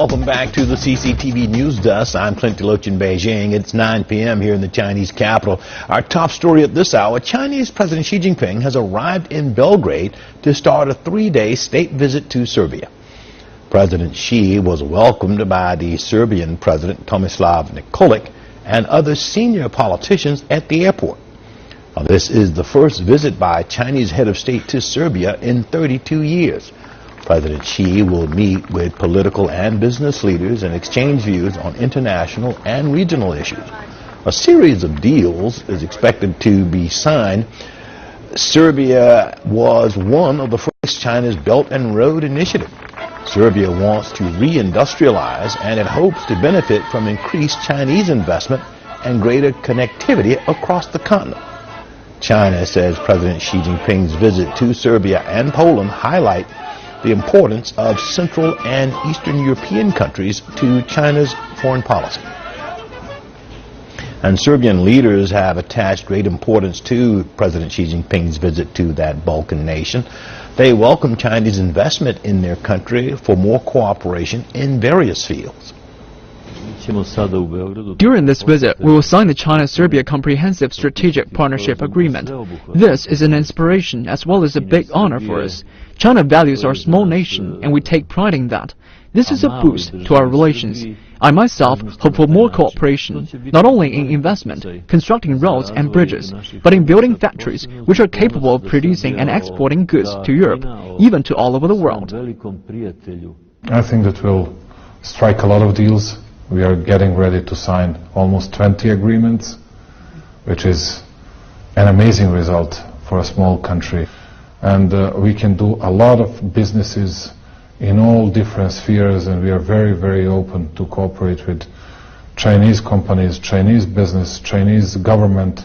Welcome back to the CCTV News Desk. I'm Clint Deloatch in Beijing. It's 9 p.m. here in the Chinese capital. Our top story at this hour, Chinese President Xi Jinping has arrived in Belgrade to start a 3-day state visit to Serbia. President Xi was welcomed by the Serbian President Tomislav Nikolic and other senior politicians at the airport. Now, this is the first visit by a Chinese head of state to Serbia in 32 years. President Xi will meet with political and business leaders and exchange views on international and regional issues. A series of deals is expected to be signed. Serbia was one of the first China's Belt and Road Initiative. Serbia wants to reindustrialize, and it hopes to benefit from increased Chinese investment and greater connectivity across the continent. China says President Xi Jinping's visit to Serbia and Poland highlight the importance of Central and Eastern European countries to China's foreign policy. And Serbian leaders have attached great importance to President Xi Jinping's visit to that Balkan nation. They welcome Chinese investment in their country for more cooperation in various fields. During this visit, we will sign the China-Serbia Comprehensive Strategic Partnership Agreement. This is an inspiration as well as a big honor for us. China values our small nation, and we take pride in that. This is a boost to our relations. I myself hope for more cooperation, not only in investment, constructing roads and bridges, but in building factories which are capable of producing and exporting goods to Europe, even to all over the world. I think that we'll strike a lot of deals. We are getting ready to sign almost 20 agreements, which is an amazing result for a small country. And we can do a lot of businesses in all different spheres, and we are very, very open to cooperate with Chinese companies, Chinese business, Chinese government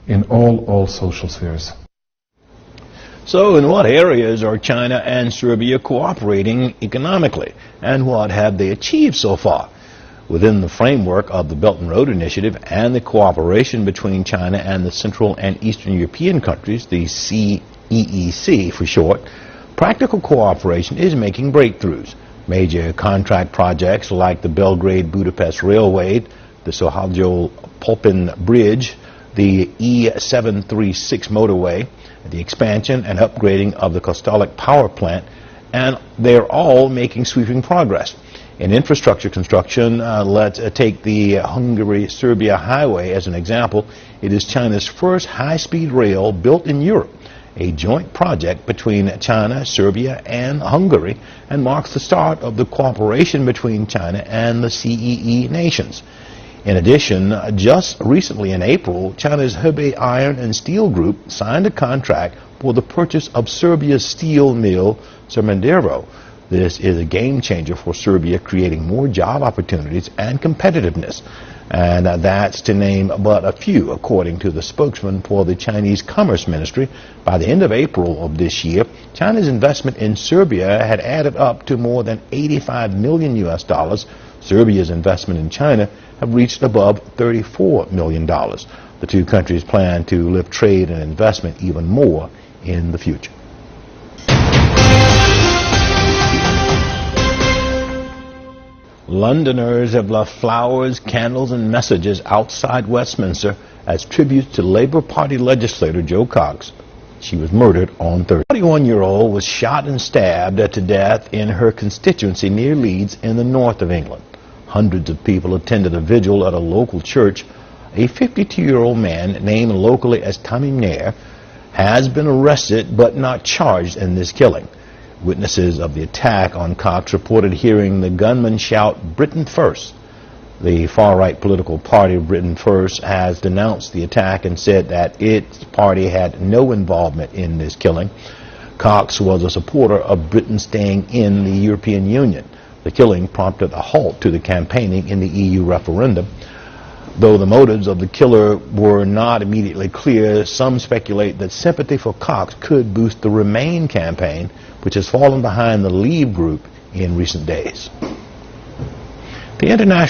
in all social spheres. So in what areas are China and Serbia cooperating economically, and what have they achieved so far? Within the framework of the Belt and Road Initiative and the cooperation between China and the Central and Eastern European countries, the CEEC for short, practical cooperation is making breakthroughs. Major contract projects like the Belgrade-Budapest Railway, the Sohajo-Pulpin Bridge, the E736 motorway, the expansion and upgrading of the Kostolic power plant, and they're all making sweeping progress. In infrastructure construction, let's take the Hungary-Serbia highway as an example. It is China's first high-speed rail built in Europe, a joint project between China, Serbia, and Hungary, and marks the start of the cooperation between China and the CEE nations. In addition, just recently in April, China's Hebei Iron and Steel Group signed a contract for the purchase of Serbia's steel mill, Smederevo. This is a game changer for Serbia, creating more job opportunities and competitiveness. And that's to name but a few, according to the spokesman for the Chinese Commerce Ministry. By the end of April of this year, China's investment in Serbia had added up to more than $85 million. Serbia's investment in China have reached above $34 million. The two countries plan to lift trade and investment even more in the future. Londoners have left flowers, candles, and messages outside Westminster as tributes to Labour Party legislator Jo Cox. She was murdered on Thursday. The 41-year-old was shot and stabbed to death in her constituency near Leeds in the north of England. Hundreds of people attended a vigil at a local church. A 52-year-old man named locally as Tommy Nair has been arrested but not charged in this killing. Witnesses of the attack on Cox reported hearing the gunman shout, "Britain First." The far-right political party Britain First has denounced the attack and said that its party had no involvement in this killing. Cox was a supporter of Britain staying in the European Union. The killing prompted a halt to the campaigning in the EU referendum. Though the motives of the killer were not immediately clear, some speculate that sympathy for Cox could boost the Remain campaign, which has fallen behind the Leave group in recent days. The international